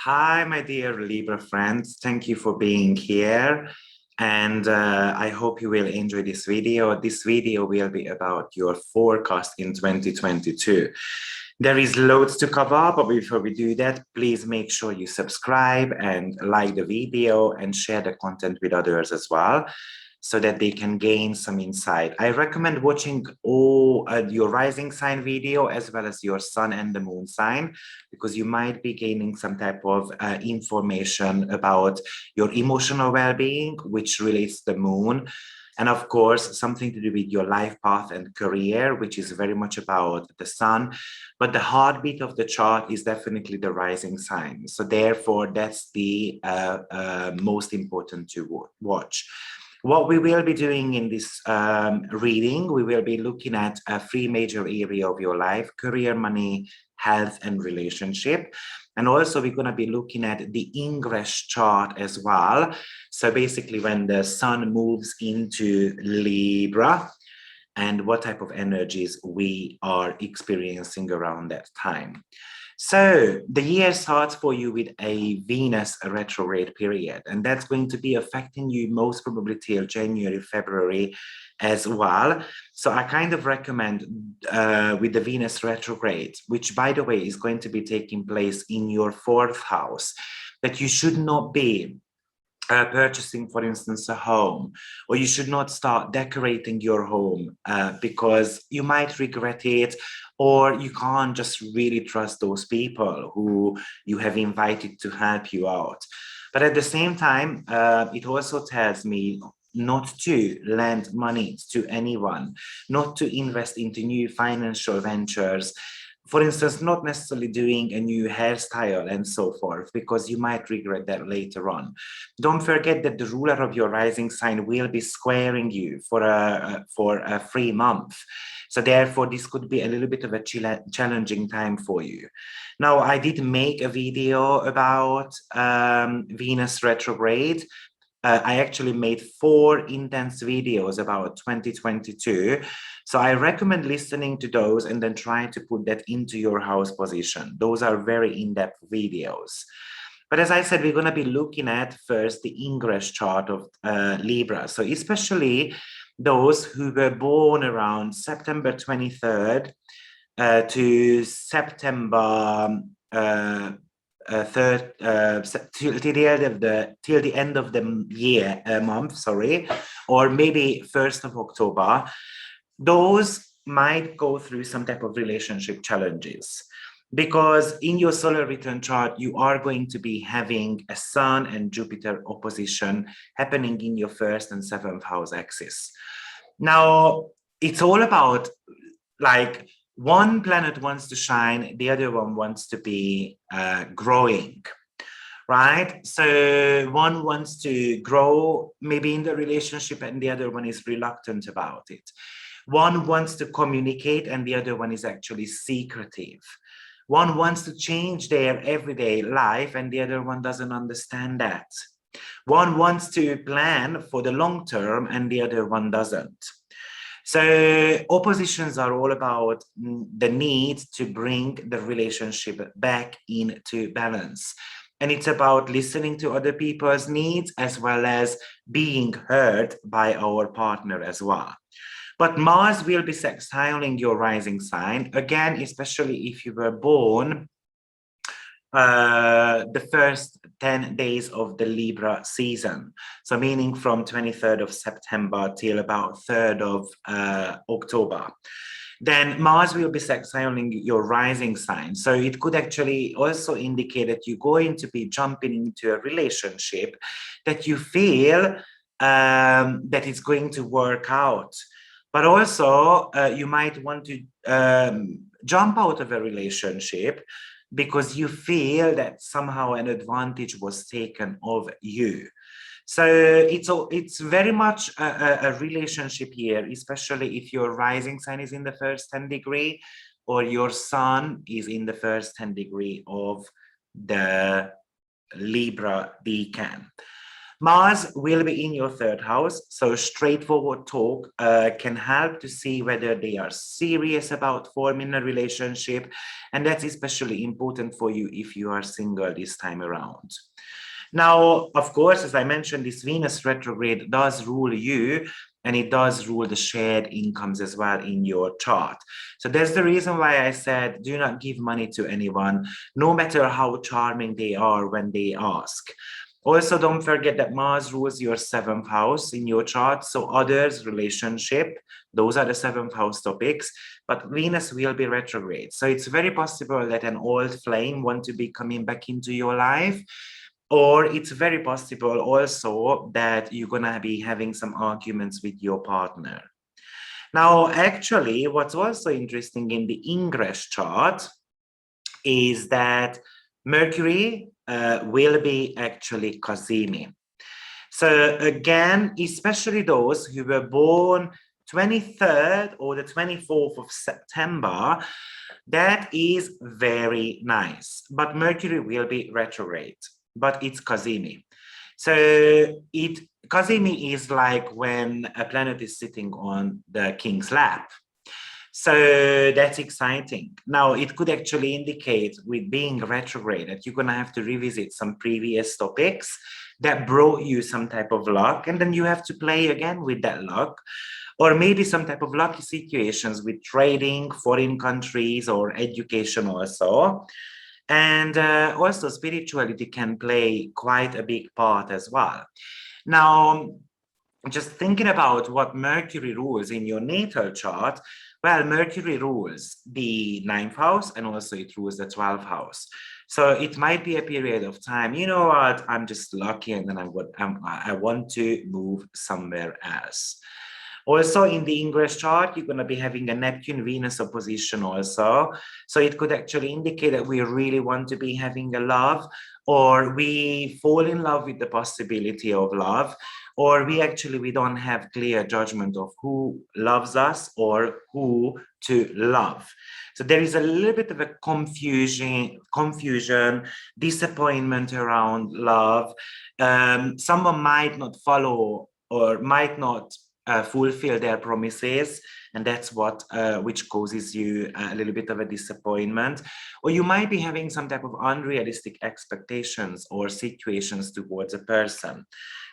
Hi, my dear Libra friends. Thank you for being here. And I hope you will enjoy this video. This video will be about your forecast in 2022. There is loads to cover, but before we do that, please make sure you subscribe and like the video and share the content with others as well, so that they can gain some insight. I recommend watching all your rising sign video as well as your sun and the moon sign, because you might be gaining some type of information about your emotional well-being, which relates to the moon. And of course, something to do with your life path and career, which is very much about the sun. But the heartbeat of the chart is definitely the rising sign. So therefore, that's the most important to watch. What we will be doing in this reading, we will be looking at three major areas of your life: career, money, health, and relationship. And also we're going to be looking at the ingress chart as well. So basically when the sun moves into Libra and what type of energies we are experiencing around that time. So the year starts for you with a Venus retrograde period, and that's going to be affecting you most probably till January, February as well. So I kind of recommend with the Venus retrograde, which by the way is going to be taking place in your 4th house, that you should not be purchasing, for instance, a home, or you should not start decorating your home because you might regret it, or you can't just really trust those people who you have invited to help you out. But at the same time, it also tells me not to lend money to anyone, not to invest into new financial ventures. For instance, not necessarily doing a new hairstyle and so forth, because you might regret that later on. Don't forget that the ruler of your rising sign will be squaring you for a 3 month. So therefore, this could be a little bit of a challenging time for you. Now, I did make a video about Venus retrograde. I actually made 4 intense videos about 2022. So I recommend listening to those and then trying to put that into your house position. Those are very in-depth videos. But as I said, we're going to be looking at first the ingress chart of Libra. So especially those who were born around September 23rd to September 3rd, till the end of the year, month, sorry, or maybe 1st of October, those might go through some type of relationship challenges. Because in your solar return chart, you are going to be having a Sun and Jupiter opposition happening in your 1st and 7th house axis. Now, it's all about like one planet wants to shine, the other one wants to be growing, right? So one wants to grow maybe in the relationship and the other one is reluctant about it. One wants to communicate and the other one is actually secretive. One wants to change their everyday life and the other one doesn't understand that. One wants to plan for the long term and the other one doesn't. So oppositions are all about the need to bring the relationship back into balance. And it's about listening to other people's needs as well as being heard by our partner as well. But Mars will be sextiling your rising sign, again, especially if you were born the first 10 days of the Libra season. So meaning from 23rd of September till about 3rd of October. Then Mars will be sextiling your rising sign. So it could actually also indicate that you're going to be jumping into a relationship that you feel that it's going to work out. But also you might want to jump out of a relationship because you feel that somehow an advantage was taken of you. So it's very much a relationship here, especially if your rising sign is in the 1st 10 degree or your sun is in the 1st 10 degree of the Libra decan. Mars will be in your third house, so straightforward talk can help to see whether they are serious about forming a relationship, and that's especially important for you if you are single this time around. Now, of course, as I mentioned, this Venus retrograde does rule you, and it does rule the shared incomes as well in your chart. So that's the reason why I said, do not give money to anyone, no matter how charming they are when they ask. Also, don't forget that Mars rules your seventh house in your chart. So others, relationship, those are the seventh house topics, but Venus will be retrograde. So it's very possible that an old flame want to be coming back into your life. Or it's very possible also that you're gonna be having some arguments with your partner. Now, actually, what's also interesting in the Ingress chart is that Mercury will be actually Cazimi. So again, especially those who were born 23rd or the 24th of September, that is very nice. But Mercury will be retrograde, but it's Cazimi. So Cazimi is like when a planet is sitting on the king's lap. So that's exciting. Now, it could actually indicate with being retrograde that you're going to have to revisit some previous topics that brought you some type of luck, and then you have to play again with that luck, or maybe some type of lucky situations with trading, foreign countries, or education also. And also spirituality can play quite a big part as well. Now, just thinking about what Mercury rules in your natal chart, well, Mercury rules the 9th house and also it rules the 12th house. So it might be a period of time, you know what, I'm just lucky and then I want to move somewhere else. Also in the Ingress chart, you're going to be having a Neptune-Venus opposition also. So it could actually indicate that we really want to be having a love, or we fall in love with the possibility of love, or we don't have clear judgment of who loves us or who to love. So there is a little bit of a confusion, disappointment around love. Someone might not follow or might not fulfill their promises, and that's what which causes you a little bit of a disappointment, or you might be having some type of unrealistic expectations or situations towards a person.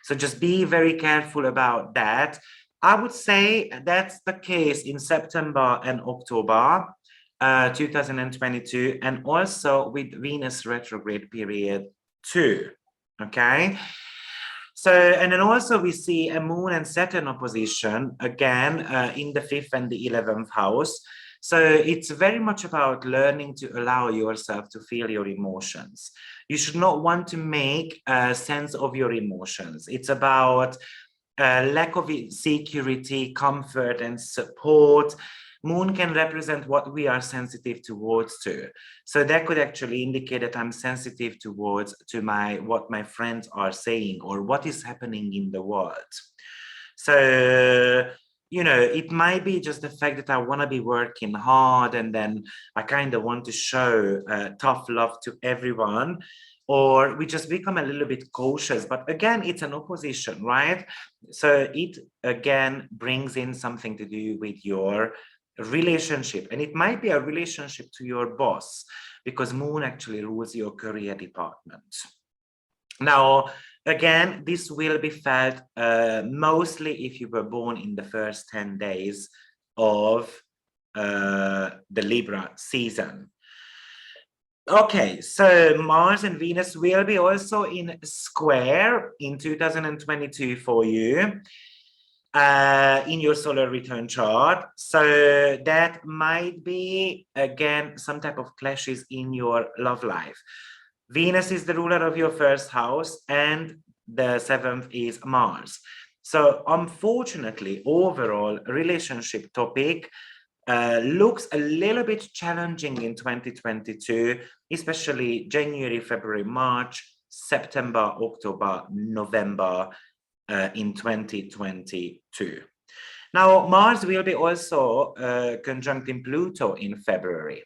So just be very careful about that. I would say that's the case in September and October 2022, and also with Venus retrograde period too. Okay. So, and then also we see a Moon and Saturn opposition again in the 5th and the 11th house. So it's very much about learning to allow yourself to feel your emotions. You should not want to make sense of your emotions. It's about lack of security, comfort, and support. Moon can represent what we are sensitive towards to. So that could actually indicate that I'm sensitive towards what my friends are saying or what is happening in the world. So, you know, it might be just the fact that I want to be working hard and then I kind of want to show tough love to everyone, or we just become a little bit cautious. But again, it's an opposition, right? So it again brings in something to do with your relationship, and it might be a relationship to your boss, because Moon actually rules your career department. Now, again, this will be felt mostly if you were born in the first 10 days of the Libra season. Okay, so Mars and Venus will be also in square in 2022 for you. In your solar return chart. So that might be, again, some type of clashes in your love life. Venus is the ruler of your first house and the 7th is Mars. So unfortunately, overall relationship topic looks a little bit challenging in 2022, especially January, February, March, September, October, November, in 2022. Now, Mars will be also conjuncting Pluto in February.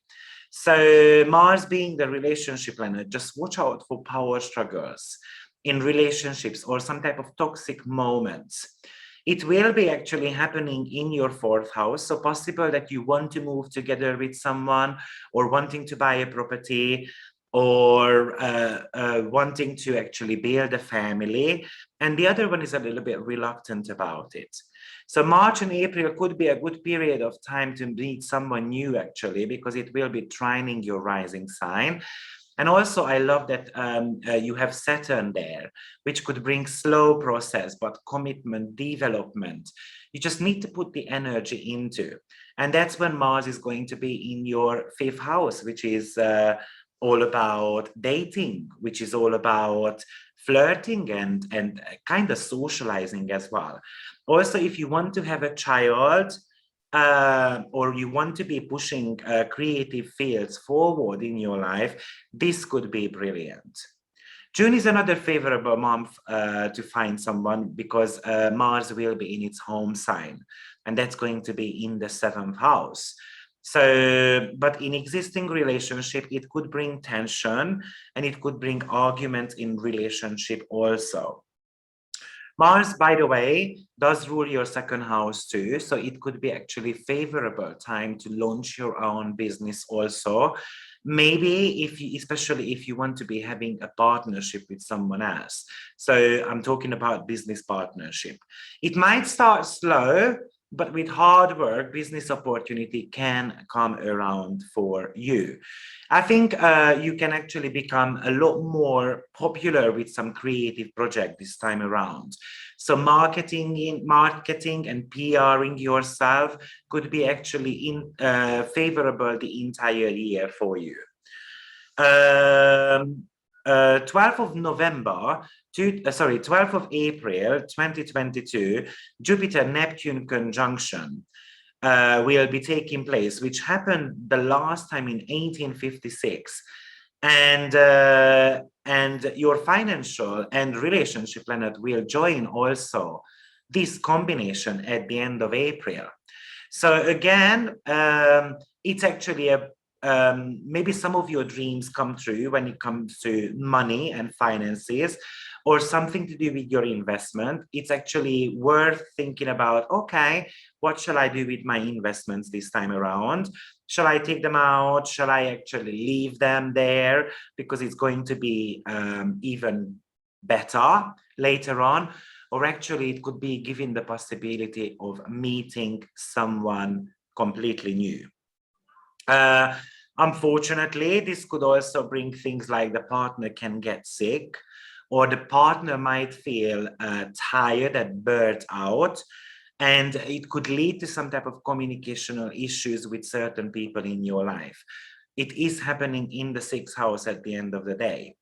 So Mars being the relationship planet, just watch out for power struggles. in relationships or some type of toxic moments. It will be actually happening in your 4th house. So possible that you want to move together with someone, or wanting to buy a property, or wanting to actually build a family. And the other one is a little bit reluctant about it. So March and April could be a good period of time to meet someone new, actually, because it will be trining your rising sign. And also, I love that you have Saturn there, which could bring slow process, but commitment, development. You just need to put the energy into. And that's when Mars is going to be in your 5th house, which is all about dating, which is all about flirting and kind of socializing as well. Also, if you want to have a child, or you want to be pushing creative fields forward in your life, this could be brilliant. June is another favorable month to find someone, because Mars will be in its home sign, and that's going to be in the 7th house. So, but in existing relationship, it could bring tension, and it could bring arguments in relationship also. Mars, by the way, does rule your 2nd house too. So it could be actually favorable time to launch your own business also. Maybe especially if you want to be having a partnership with someone else. So I'm talking about business partnership. It might start slow, but with hard work, business opportunity can come around for you. I think you can actually become a lot more popular with some creative project this time around. So marketing and PRing yourself could be actually favorable the entire year for you. 12th of November, 12th of April 2022, Jupiter-Neptune conjunction will be taking place, which happened the last time in 1856. And your financial and relationship planet will join also this combination at the end of April. So again, it's actually maybe some of your dreams come true when it comes to money and finances, or something to do with your investment. It's actually worth thinking about, okay, what shall I do with my investments this time around? Shall I take them out? Shall I actually leave them there? Because it's going to be even better later on. Or actually, it could be given the possibility of meeting someone completely new. Unfortunately, this could also bring things like the partner can get sick, or the partner might feel tired and burnt out, and it could lead to some type of communicational issues with certain people in your life. It is happening in the 6th house at the end of the day.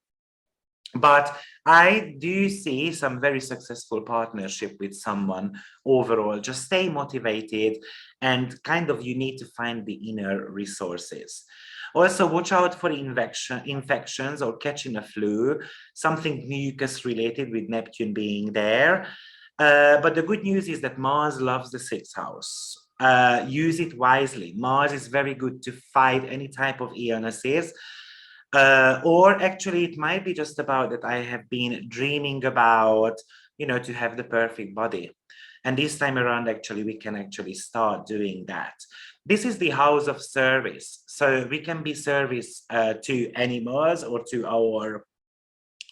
But I do see some very successful partnership with someone overall. Just stay motivated, and kind of you need to find the inner resources. Also, watch out for infections or catching a flu, something mucus related with Neptune being there. But the good news is that Mars loves the 6th house. Use it wisely. Mars is very good to fight any type of illnesses. Or actually, it might be just about that I have been dreaming about, to have the perfect body. And this time around, actually, we can actually start doing that. This is the house of service. So we can be service to animals, or to our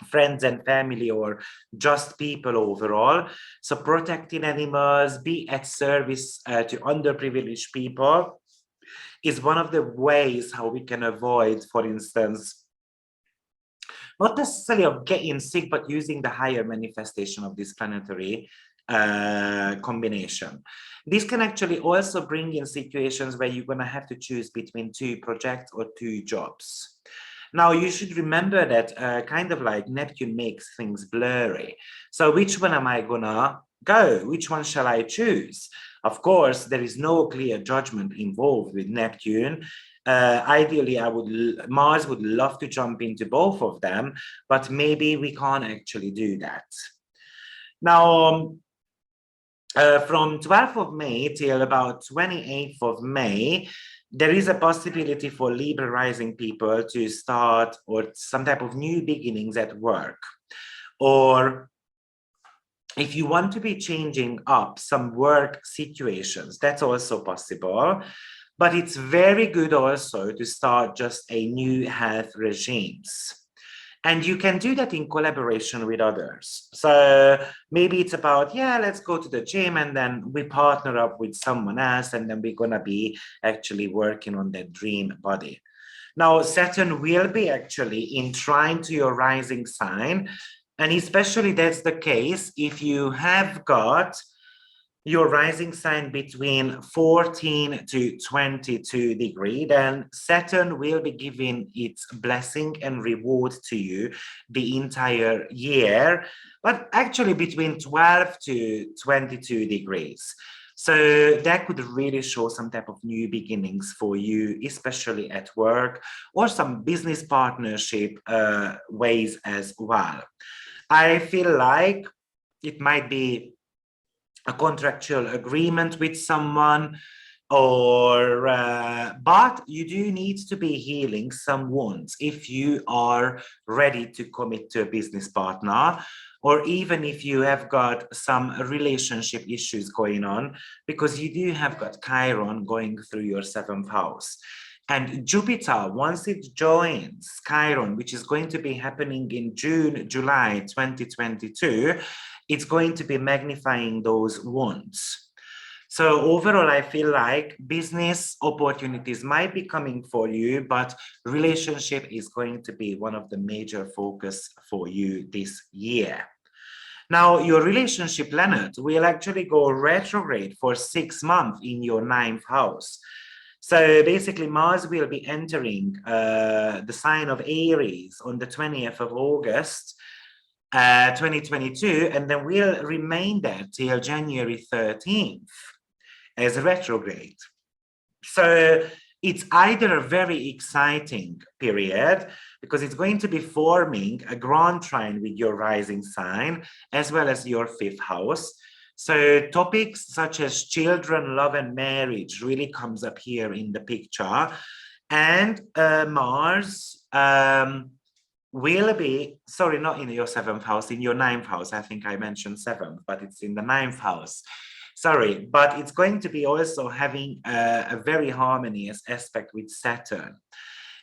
friends and family, or just people overall. So protecting animals, be at service to underprivileged people, is one of the ways how we can avoid, for instance, not necessarily of getting sick, but using the higher manifestation of this planetary combination. This can actually also bring in situations where you're going to have to choose between 2 projects or 2 jobs. Now, you should remember that kind of like Neptune makes things blurry. So which one am I gonna go? Which one shall I choose? Of course, there is no clear judgment involved with Neptune. Ideally, Mars would love to jump into both of them, but maybe we can't actually do that. Now, from 12th of May till about 28th of May, there is a possibility for Libra rising people to start or some type of new beginnings at work, or if you want to be changing up some work situations, that's also possible. But it's very good also to start just a new health regimes. And you can do that in collaboration with others. So maybe it's about, yeah, let's go to the gym, and then we partner up with someone else, and then we're gonna be actually working on that dream body. Now, Saturn will be actually in trine to your rising sign. And especially that's the case if you have got your rising sign between 14 to 22 degrees, then Saturn will be giving its blessing and reward to you the entire year, but actually between 12 to 22 degrees. So that could really show some type of new beginnings for you, especially at work, or some business partnership ways as well. I feel like it might be a contractual agreement with someone, or but you do need to be healing some wounds if you are ready to commit to a business partner, or even if you have got some relationship issues going on, because you do have got Chiron going through your 7th house. And Jupiter, once it joins Chiron, which is going to be happening in June, July 2022, it's going to be magnifying those wounds. So overall, I feel like business opportunities might be coming for you, but relationship is going to be one of the major focus for you this year. Now, your relationship planet will actually go retrograde for 6 months in your 9th house. So basically, Mars will be entering the sign of Aries on the 20th of August, 2022, and then we'll remain there till January 13th as a retrograde. So it's either a very exciting period, because it's going to be forming a grand trine with your rising sign, as well as your 5th house. So topics such as children, love, and marriage really comes up here in the picture. And Mars will be, sorry, not in your 7th house, in your 9th house. I think I mentioned 7th, but it's in the 9th house. Sorry, but it's going to be also having a very harmonious aspect with Saturn.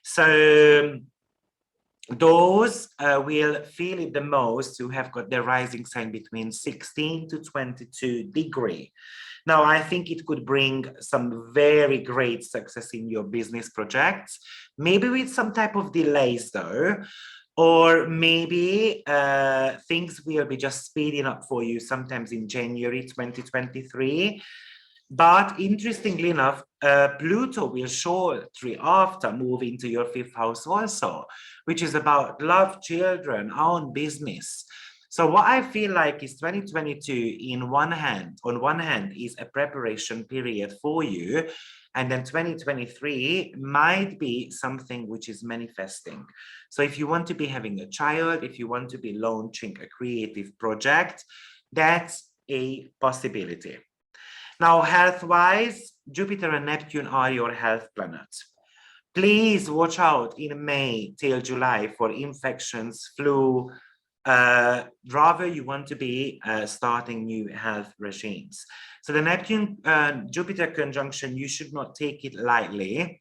So those will feel it the most who have got their rising sign between 16 to 22 degrees. Now, I think it could bring some very great success in your business projects, maybe with some type of delays though, or maybe things will be just speeding up for you sometimes in January 2023. But interestingly enough, Pluto will shortly after move into your 5th house also, which is about love, children, own business. So what I feel like is 2022 on one hand is a preparation period for you, and then 2023 might be something which is manifesting. So if you want to be having a child, if you want to be launching a creative project, that's a possibility. Now, health-wise, Jupiter and Neptune are your health planets. Please watch out in May till July for infections, flu. Rather, you want to be starting new health regimes. So the Neptune-Jupiter conjunction, you should not take it lightly,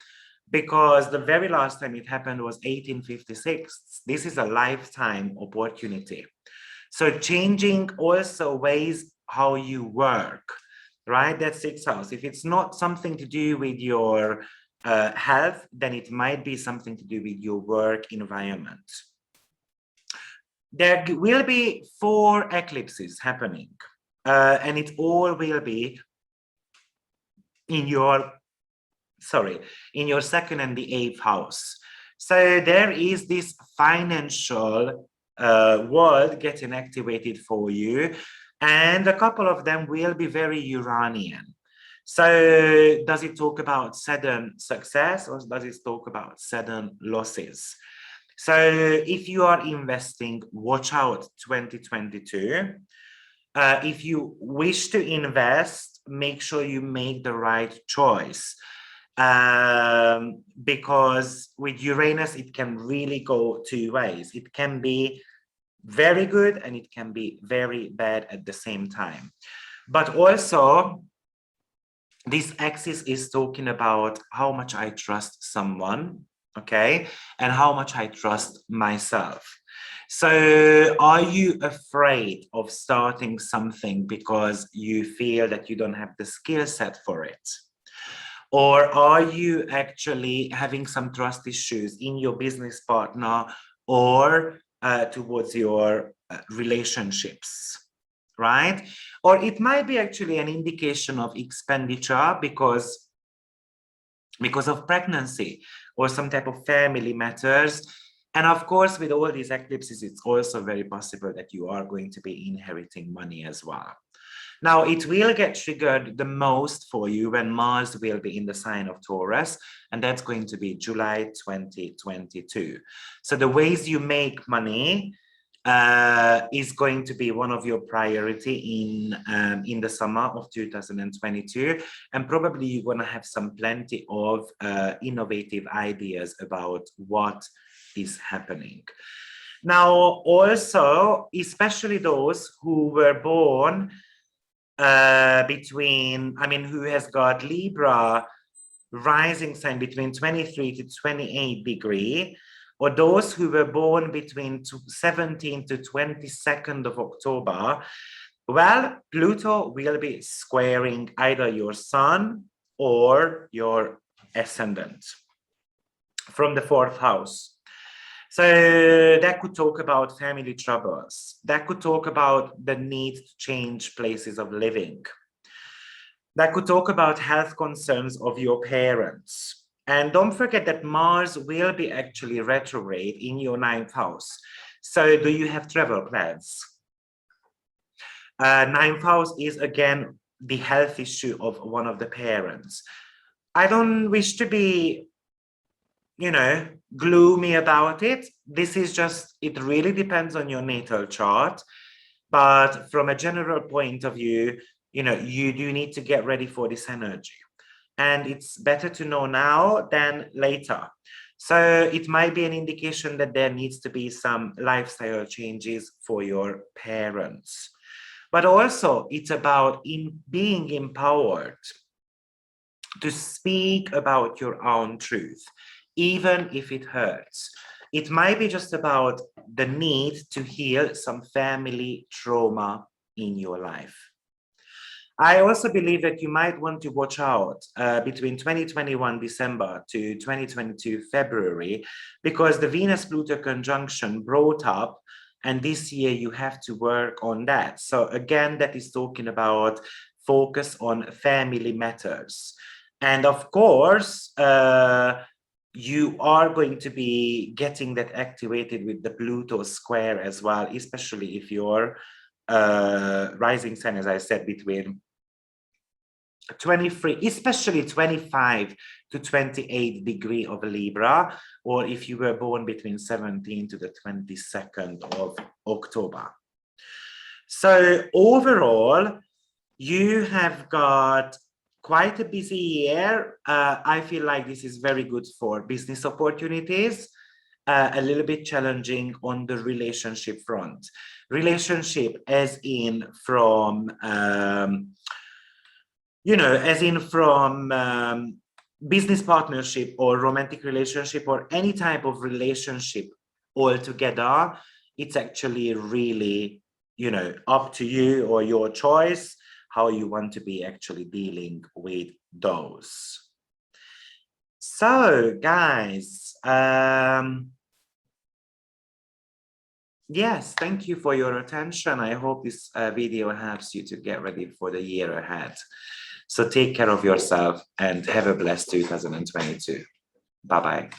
because the very last time it happened was 1856. This is a lifetime opportunity. So changing also ways how you work, right? That's 6th house. If it's not something to do with your health, then it might be something to do with your work environment. There will be 4 eclipses happening, and it all will be in your, in your 2nd and the 8th house. So there is this financial world getting activated for you, and a couple of them will be very Uranian. So does it talk about sudden success, or does it talk about sudden losses? So if you are investing, watch out 2022. If you wish to invest, make sure you make the right choice. Because with Uranus, it can really go 2 ways. It can be very good and it can be very bad at the same time. But also, this axis is talking about how much I trust someone, okay, and how much I trust myself. So are you afraid of starting something because you feel that you don't have the skill set for it? Or are you actually having some trust issues in your business partner or towards your relationships, right? Or it might be actually an indication of expenditure because of pregnancy or some type of family matters. And of course, with all these eclipses, it's also very possible that you are going to be inheriting money as well. Now, it will get triggered the most for you when Mars will be in the sign of Taurus, and that's going to be July 2022. So the ways you make money is going to be one of your priority in the summer of 2022, and probably you're going to have plenty of innovative ideas about what is happening. Now, also, especially those who were born who has got Libra rising sign between 23 to 28 degree, or those who were born between 17 to 22nd of October, well, Pluto will be squaring either your sun or your ascendant from the 4th house. So that could talk about family troubles. That could talk about the need to change places of living. That could talk about health concerns of your parents. And don't forget that Mars will be actually retrograde in your 9th house. So do you have travel plans? 9th house is again the health issue of one of the parents. I don't wish to be, gloomy about it. This is just, it really depends on your natal chart. But from a general point of view, you do need to get ready for this energy. And it's better to know now than later. So it might be an indication that there needs to be some lifestyle changes for your parents. But also it's about being empowered to speak about your own truth, even if it hurts. It might be just about the need to heal some family trauma in your life. I also believe that you might want to watch out between 2021 December to 2022 February, because the Venus-Pluto conjunction brought up, and this year you have to work on that. So again, that is talking about focus on family matters. And of course, you are going to be getting that activated with the Pluto square as well, especially if your rising sign, as I said, between 23, especially 25 to 28 degree of Libra, or if you were born between 17 to the 22nd of October. So overall, you have got quite a busy year. I feel like this is very good for business opportunities, a little bit challenging on the relationship front. Relationship as in from, business partnership or romantic relationship or any type of relationship altogether. It's actually really, up to you or your choice how you want to be actually dealing with those. So guys, yes, thank you for your attention. I hope this video helps you to get ready for the year ahead. So take care of yourself and have a blessed 2022. Bye-bye.